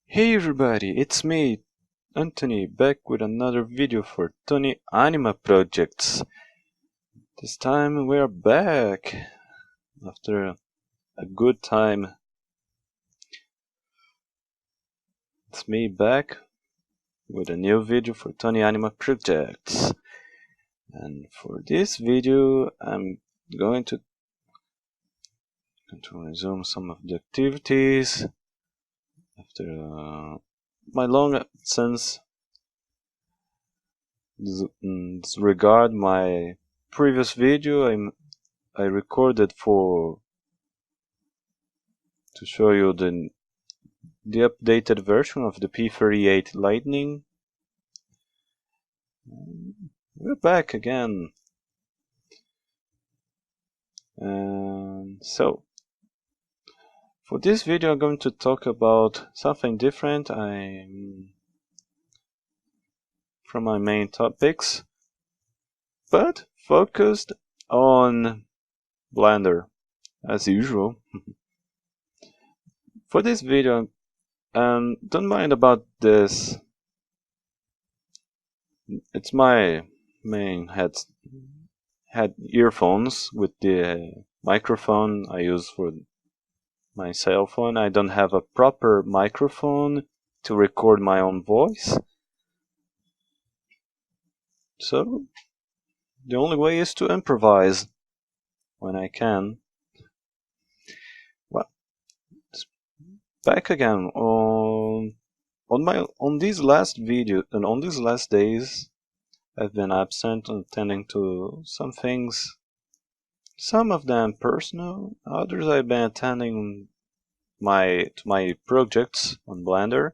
Hey everybody, it's me, Antony, back with another video for TonyAnima Projects. This time we are back after a good time. It's me back with a new video for TonyAnima Projects. And for this video I'm going to resume some of the activities after my long absence. Disregard my previous video I recorded to show you the updated version of the P38 Lightning. We're back again. And so for this video I'm going to talk about something different from my main topics, but focused on Blender as usual. For this video, don't mind about this. It's my main head earphones with the microphone I use for my cell phone. I don't have a proper microphone to record my own voice, so the only way is to improvise when I can. Well, back again on these last videos and on these last days. I've been absent attending to some things, some of them personal, others I've been attending to my projects on Blender.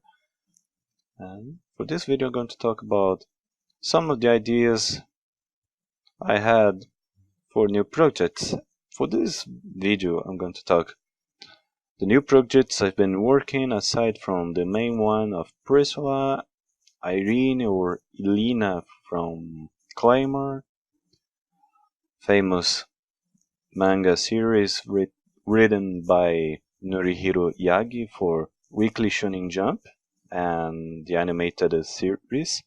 And for this video I'm going to talk about some of the ideas I had for new projects. For this video I'm going to talk the new projects I've been working aside from the main one of Teresa, Irene or Elena from Claymore, famous manga series written by Norihiro Yagi for Weekly Shonen Jump, and the animated series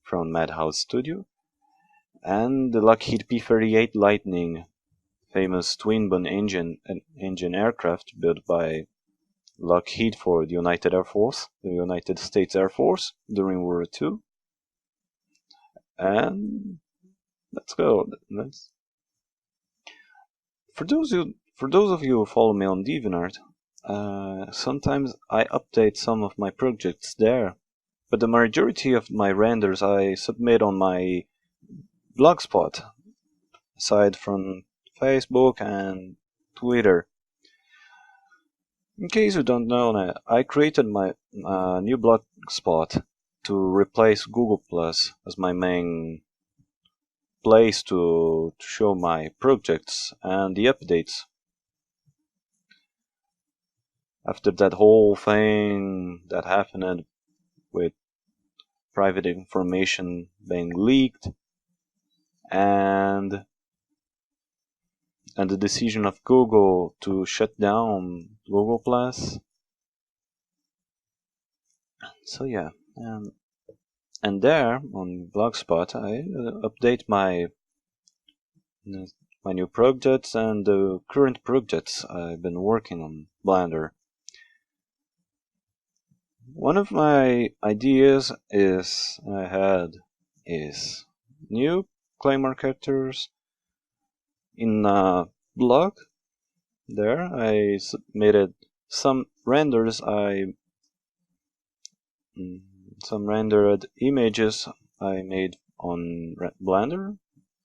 from Madhouse Studio, and the Lockheed P38 Lightning, famous twin-bone engine aircraft built by Lockheed for the United States Air Force during World War II. And let's go. For those of you who follow me on DeviantArt, sometimes I update some of my projects there, but the majority of my renders I submit on my blogspot, aside from Facebook and Twitter. In case you don't know, I created my new blogspot to replace Google Plus as my main place to show my projects and the updates. After that whole thing that happened with private information being leaked and the decision of Google to shut down Google Plus. So yeah, and there on Blogspot I update my new projects and the current projects I've been working on Blender. One of my ideas is new Claymore characters. In a blog there I submitted some renders some rendered images I made on Blender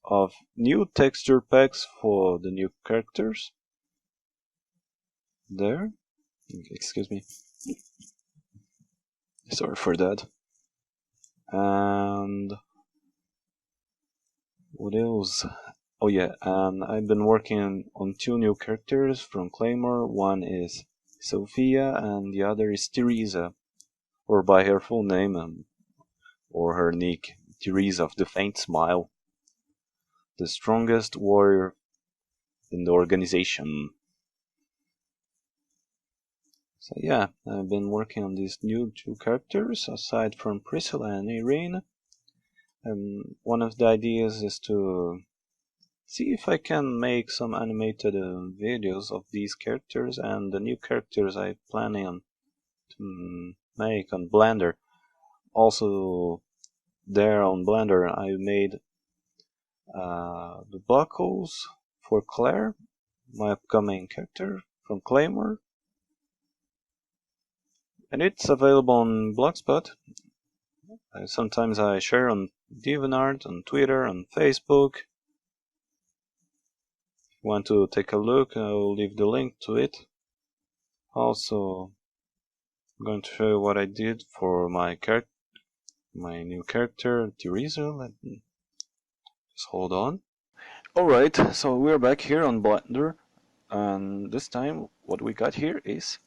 of new texture packs for the new characters. There, excuse me, sorry for that. And what else? Oh yeah, I've been working on two new characters from Claymore. One is Sophia and the other is Teresa, or by her full name or her nick, Teresa of the Faint Smile, the strongest warrior in the organization. So yeah, I've been working on these new two characters aside from Priscilla and Irene. And one of the ideas is to see if I can make some animated videos of these characters and the new characters I'm planning on to make on Blender. Also, there on Blender, I made the buckles for Claire, my upcoming character from Claymore, and it's available on Blogspot. Sometimes I share on DeviantArt, on Twitter, on Facebook. If you want to take a look, I will leave the link to it. Also, I'm going to show you what I did for my new character, Teresa. Let me just hold on. Alright, so we're back here on Blender, and this time what we got here is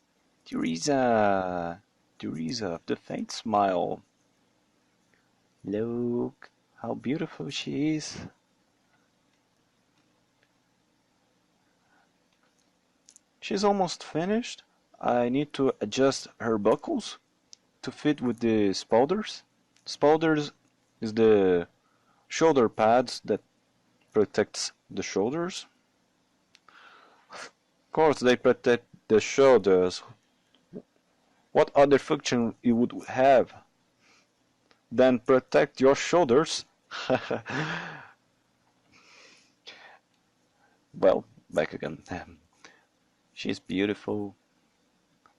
Teresa. Teresa, the faint smile. Look how beautiful she is. She's almost finished. I need to adjust her buckles to fit with the spouters. Spouters is the shoulder pads that protects the shoulders. Of course, they protect the shoulders. What other function you would have than protect your shoulders? Well, back again. She's beautiful,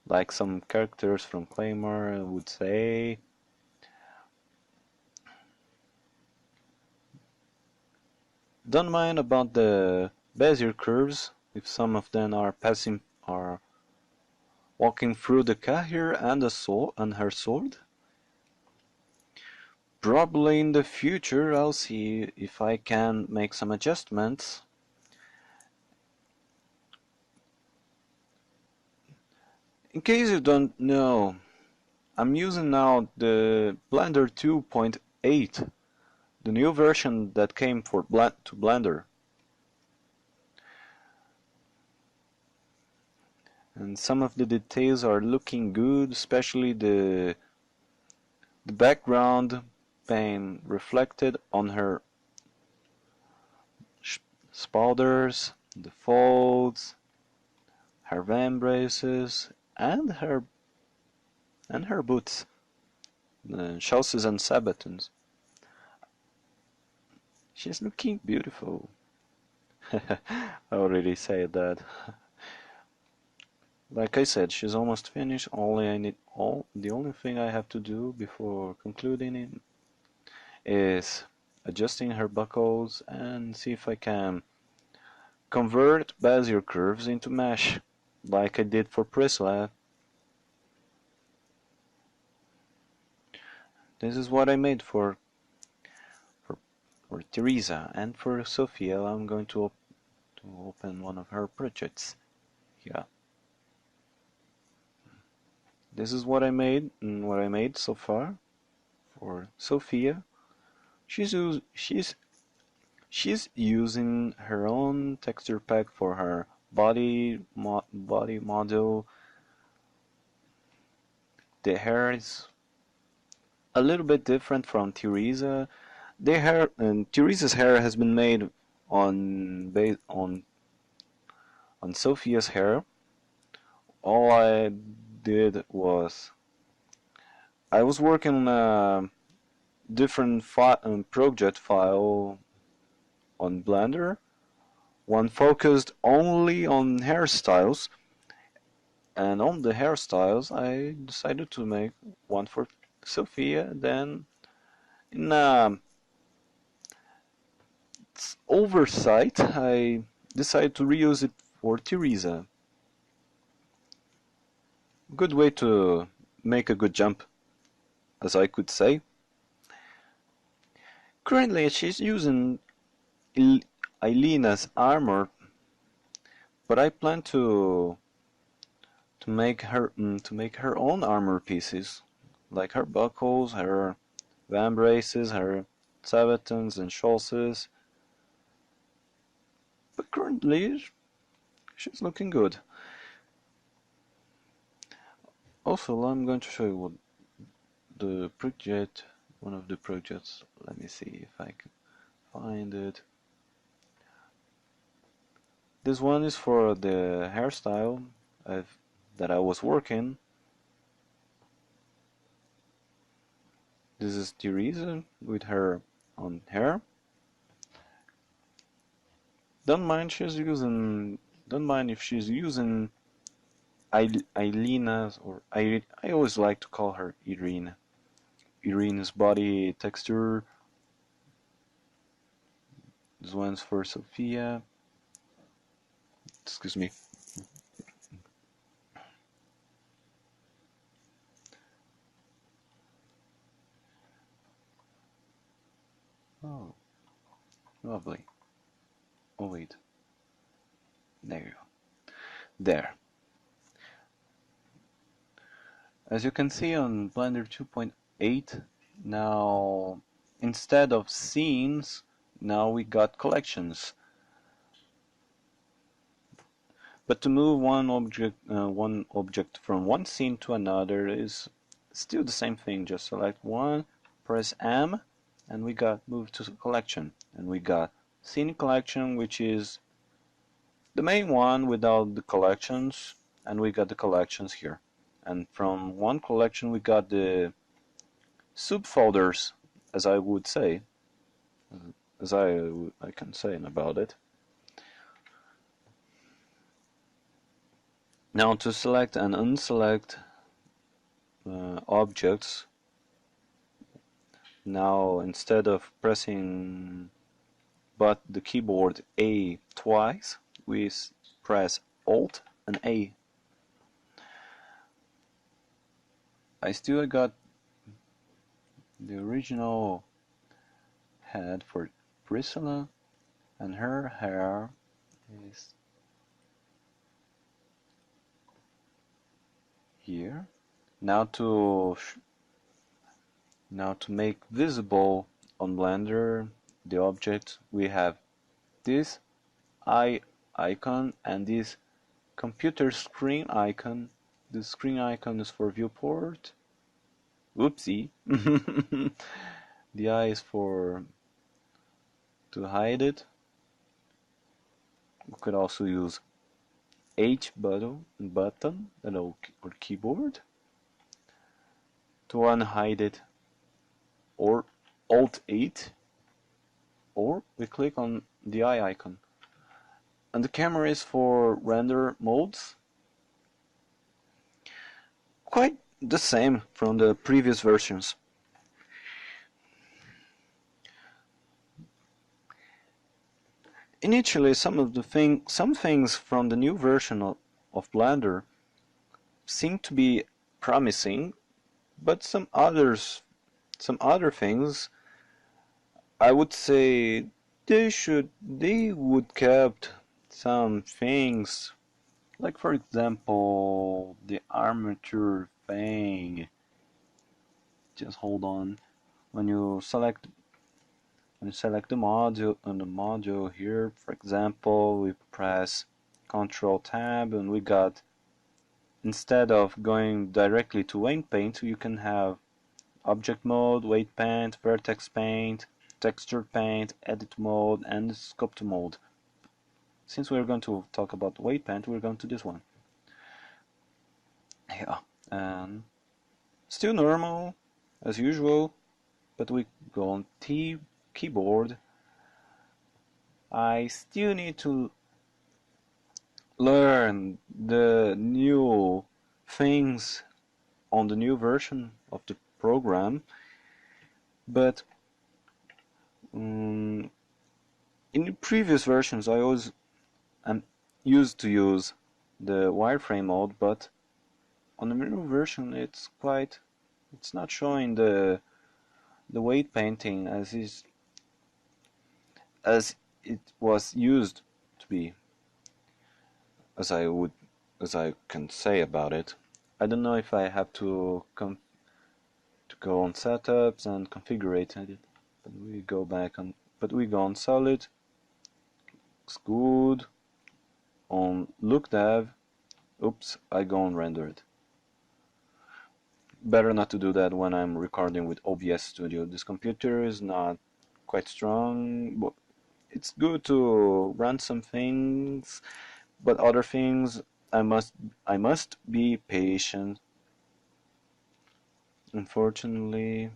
like some characters from Claymore would say. Don't mind about the Bezier curves if some of them are walking through the Kahir and her sword. Probably in the future I'll see if I can make some adjustments. In case you don't know, I'm using now the Blender 2.8, the new version that came to Blender. And some of the details are looking good, especially the background being reflected on her spouters, the folds, her vambraces, and her boots, the chausses and sabatons. She's looking beautiful. I already said that. Like I said, she's almost finished. The only thing I have to do before concluding it is adjusting her buckles and see if I can convert Bezier curves into mesh, like I did for Priscilla. This is what I made for Teresa, and for Sophia I'm going to open one of her projects. Yeah. This is what I made so far for Sophia. She's using her own texture pack for her body model. The hair is a little bit different from Teresa. Teresa's hair has been made based on Sophia's hair. All I did was I was working on a different project file on Blender, one focused only on hairstyles, and on the hairstyles I decided to make one for Sophia. Then in oversight I decided to reuse it for Teresa. Good way to make a good jump, as I could say. Currently she's using Eilena's armor, but I plan to make her own armor pieces, like her buckles, her vambraces, her sabatons and chausses. But currently she's looking good. Also, I'm going to show you what the project, one of the projects. Let me see if I can find it. This one is for the hairstyle that I was working. This is Teresa with her on hair. Don't mind if she's using Eilena's or I always like to call her Irene. Irene's body texture. This one's for Sophia. Excuse me. Oh, lovely. Oh wait. There you go. There. As you can see on Blender 2.8, now instead of scenes, now we got collections. But to move one object from one scene to another is still the same thing. Just select one, press M, and we got moved to collection. And we got scene collection, which is the main one without the collections, and we got the collections here. And from one collection we got the subfolders, as I would say, as I can say about it. Now to select and unselect objects, now instead of pressing the keyboard A twice, we press Alt and A. I still got the original head for Priscilla, and her hair is here. Now to make visible on Blender the object, we have this eye icon and this computer screen icon. The screen icon is for viewport. Oopsie. The eye is for to hide it. We could also use H button or keyboard to unhide it, or Alt 8, or we click on the eye icon. And the camera is for render modes. Quite the same from the previous versions. Initially, some things from the new version of Blender seem to be promising, but some other things, I would say they would kept some things, like for example the armature thing. Just hold on. When you select the module here, for example, we press Control Tab, and we got, instead of going directly to weight paint, you can have object mode, weight paint, vertex paint, texture paint, edit mode, and sculpt mode. Since we're going to talk about weight paint, we're going to this one. Yeah, and still normal as usual, but we go on T keyboard. I still need to learn the new things on the new version of the program, but in the previous versions I always used to use the wireframe mode, but on the new version it's not showing the weight painting as it was used to be, as I can say about it. I don't know if I have to go on setups and configure it, but we go on solid. Looks good. On look dev, oops, I go on rendered. better not to do that when I'm recording with OBS Studio. This computer is not quite strong, but it's good to run some things, but other things I must be patient. Unfortunately,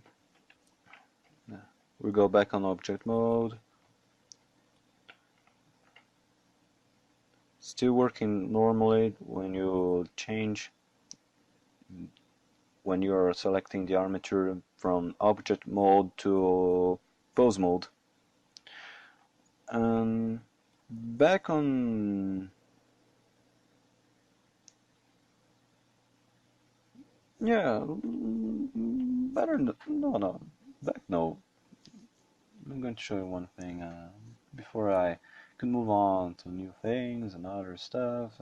we go back on object mode. Still working normally when you change, when you're selecting the armature from object mode to pose mode. And back on, yeah, better no, back no. I'm going to show you one thing before I can move on to new things and other stuff,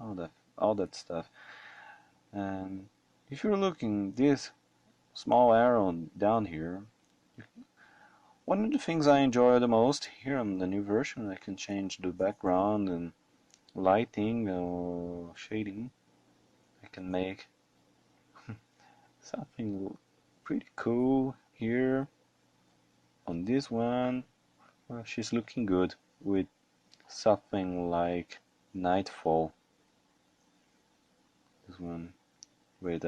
all that stuff. And if you're looking this small arrow down here, one of the things I enjoy the most here on the new version, I can change the background and lighting or shading. I can make something pretty cool here on this one. Well, she's looking good with something like Nightfall. This one with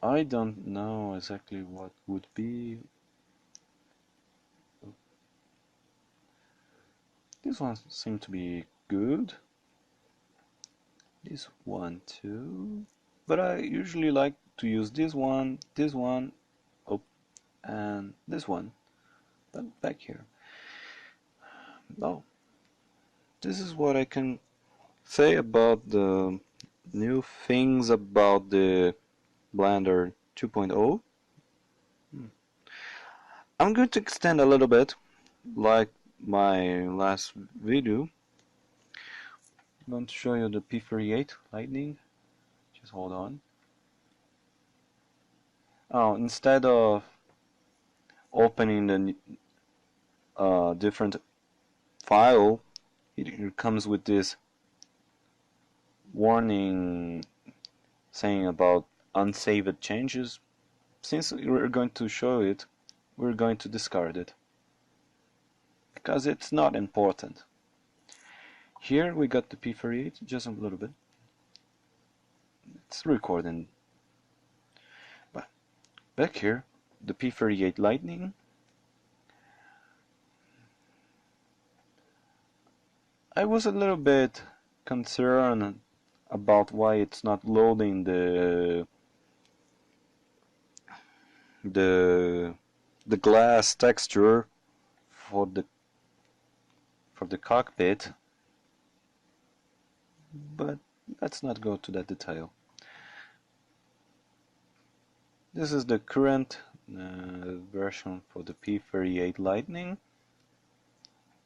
I don't know exactly what would be. This one seemed to be good. This one too. But I usually like to use this one, oh, and this one. But back here. Oh, this is what I can say about the new things about the Blender 2.0. I'm going to extend a little bit, like my last video. I'm going to show you the P38 Lightning. Just hold on. Oh, instead of opening the different file, it comes with this warning saying about unsaved changes. Since we're going to show it, we're going to discard it because it's not important. Here we got the P38, just a little bit. It's recording. But back here, the P38 Lightning. I was a little bit concerned about why it's not loading the glass texture for the cockpit, but let's not go to that detail. This is the current version for the P38 Lightning.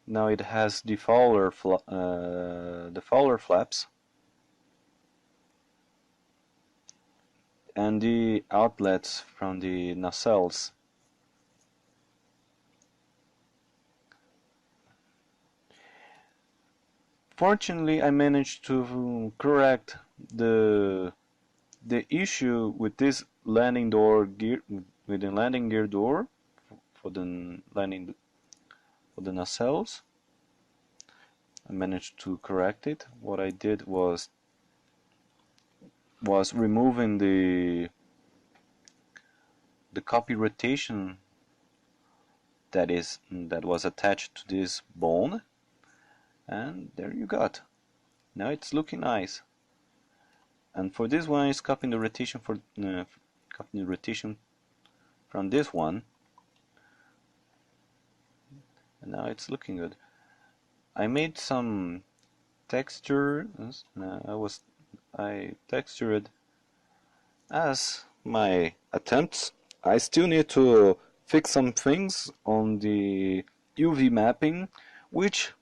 Now it has the fowler flaps and the outlets from the nacelles. Fortunately, I managed to correct the issue with this landing door gear, with the landing gear door for the landing for the nacelles. I managed to correct it. What I did was removing the copy rotation that was attached to this bone, and there you got. Now it's looking nice. And for this one, it's copying the rotation from this one, and now it's looking good. I made some texture. I textured as my attempts. I still need to fix some things on the UV mapping, which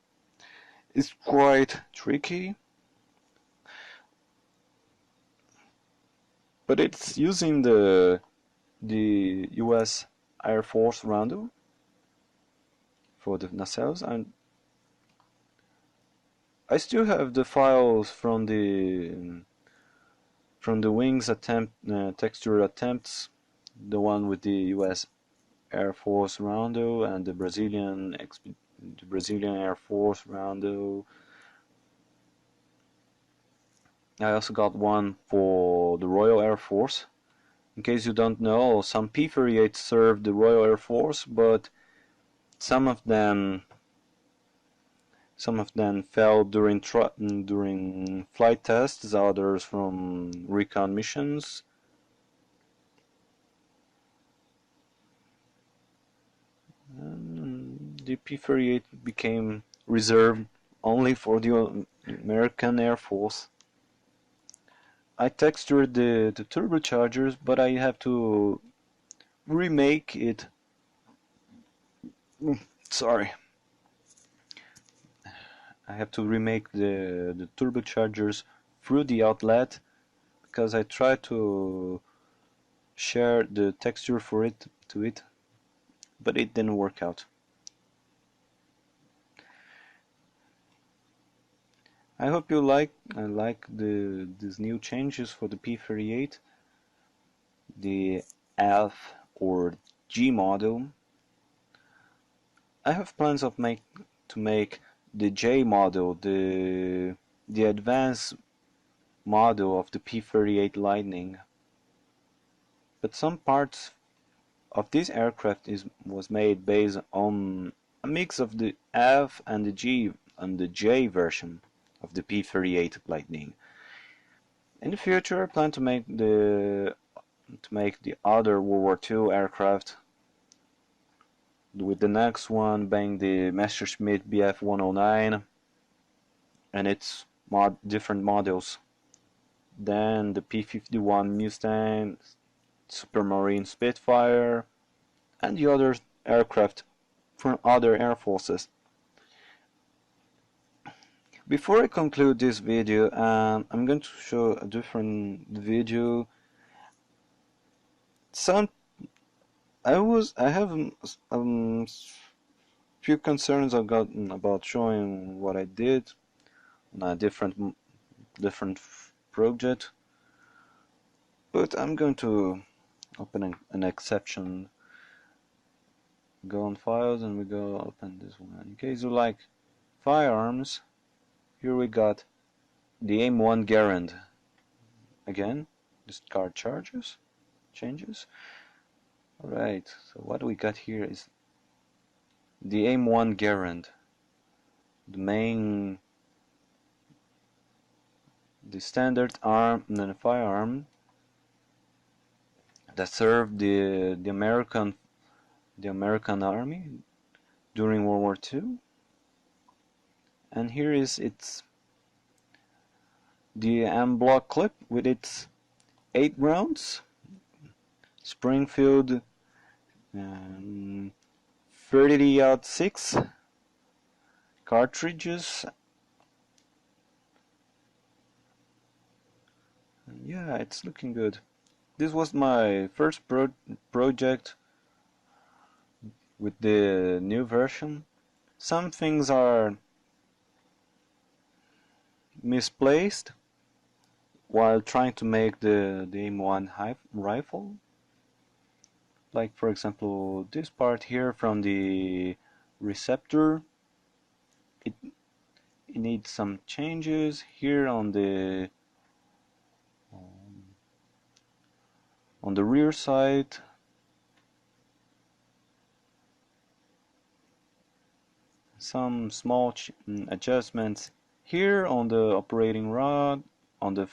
is quite tricky, but it's using the US Air Force random for the nacelles, and I still have the files from the from the wings texture attempts, the one with the U.S. Air Force rondo and the Brazilian Air Force rondo. I also got one for the Royal Air Force. In case you don't know, some P-38s served the Royal Air Force, but some of them fell during flight tests, others from recon missions. And the P-38 became reserved only for the American Air Force. I textured the turbochargers, but I have to remake it. Sorry. I have to remake the turbochargers through the outlet because I tried to share the texture for it but it didn't work out. I hope you like these new changes for the P-38, the F or G model. I have plans of to make the J model, the advanced model of the P-38 Lightning. But some parts of this aircraft was made based on a mix of the F and the G and the J version of the P-38 Lightning. In the future, I plan to make the other World War II aircraft, with the next one being the Messerschmitt Bf 109 and its different models. Then the P-51 Mustang, Supermarine Spitfire, and the other aircraft from other air forces. Before I conclude this video, I'm going to show a different video. I have few concerns I've gotten about showing what I did on a different project, but I'm going to open an exception. Go on files and we go open this one. In case you like firearms, here we got the AIM-1 Garand. Again, discard changes. Alright, so what we got here is the AIM-1 Garand. The standard arm and then firearm that served the American Army during World War II. And here is the M-block clip with its 8 rounds, Springfield 30-06 cartridges. And yeah, it's looking good. This was my first project with the new version. Some things are misplaced while trying to make the AIM-1 rifle. Like, for example, this part here from the receptor, it needs some changes here on the rear side. Some small adjustments here on the operating rod, on the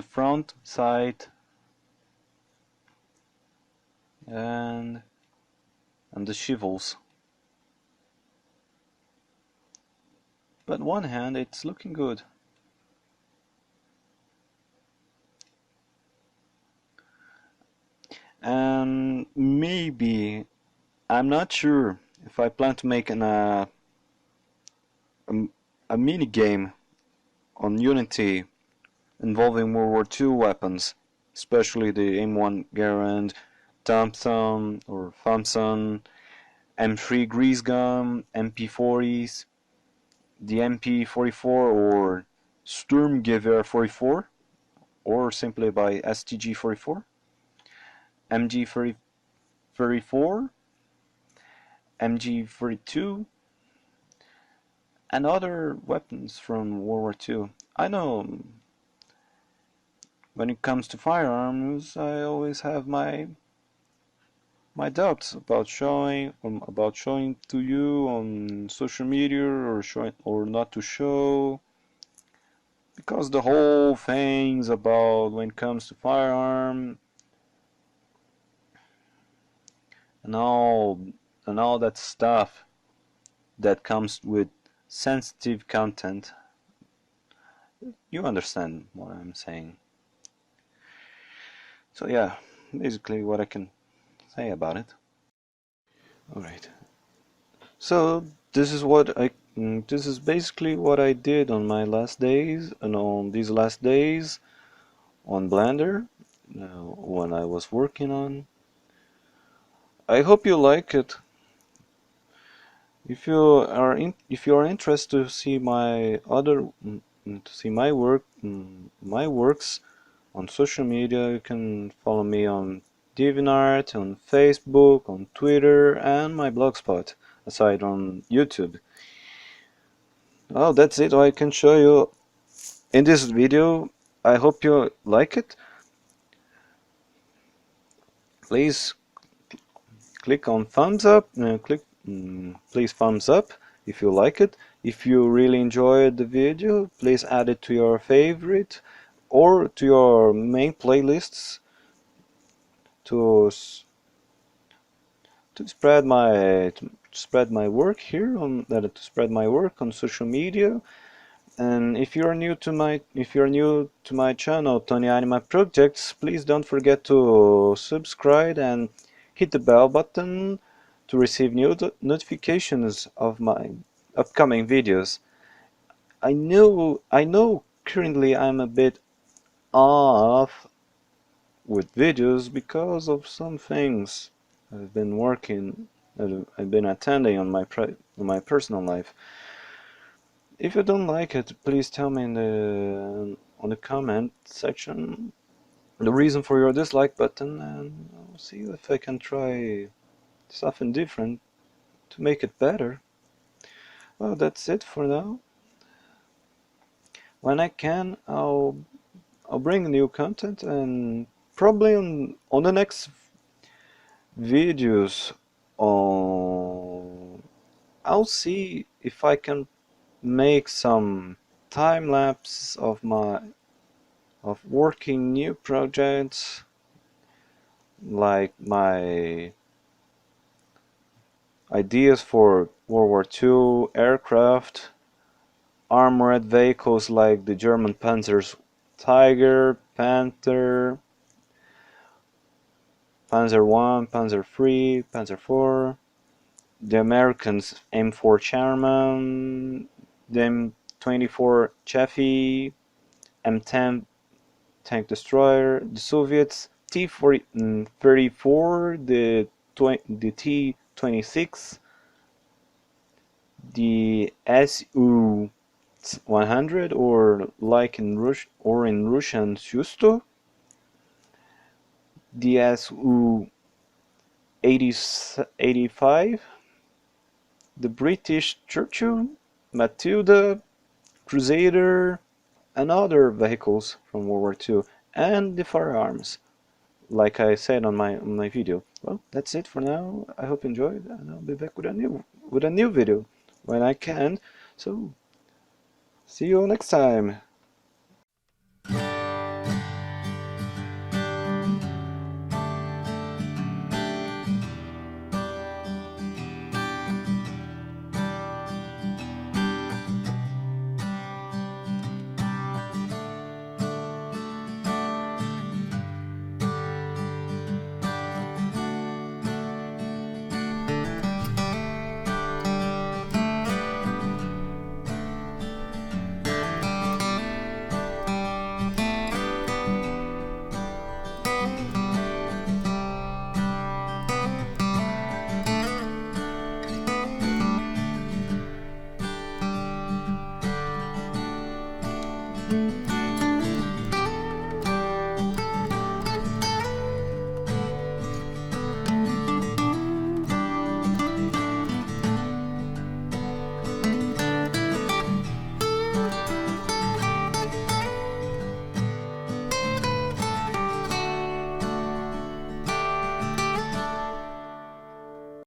front side, and the shivels. But on one hand, it's looking good. And maybe, I'm not sure if I plan to make a mini game on Unity involving World War II weapons, especially the AIM-1 Garand, Thompson, M3 grease gun, MP40s, the MP44 or Sturmgewehr 44, or simply by STG 44, MG 34, MG 42, and other weapons from World War II. I know when it comes to firearms, I always have my doubts about showing to you on social media, or showing or not to show, because the whole things about when it comes to firearm and all that stuff that comes with sensitive content. You understand what I'm saying. So yeah, basically what I can say about it. Alright. So this is basically what I did on my last days, and on these last days on Blender, when I was working on. I hope you like it. If you are interested to see my my works on social media, you can follow me on DeviantArt, on Facebook, on Twitter, and my blogspot, aside on YouTube. Oh, that's it. I can show you in this video. I hope you like it. Please click on thumbs up. Please thumbs up if you like it. If you really enjoyed the video, please add it to your favorite or to your main playlists to spread my work here to spread my work on social media. And if you're new to my channel, TonyAnima Projects, please don't forget to subscribe and hit the bell button to receive new notifications of my upcoming videos. I know currently I'm a bit off with videos because of some things I've been attending on my personal life. If you don't like it, please tell me on the comment section the reason for your dislike button, and I'll see if I can try something different to make it better. Well, that's it for now. When I can, I'll bring new content, and probably on the next videos I'll see if I can make some time lapse of working new projects, like my ideas for World War II aircraft, armored vehicles like the German Panzer's Tiger, Panther, Panzer I, Panzer III, Panzer IV, the Americans M4 Charman, the M24 Chaffee, M10 tank destroyer, the Soviets T-34, the T-26, the Su-100, or like in Russian Shusto, the Su-85, the British Churchill, Matilda, Crusader, and other vehicles from World War II, and the firearms, like I said on my video. Well, that's it for now. I hope you enjoyed, and I'll be back with a new video when I can. So see you next time.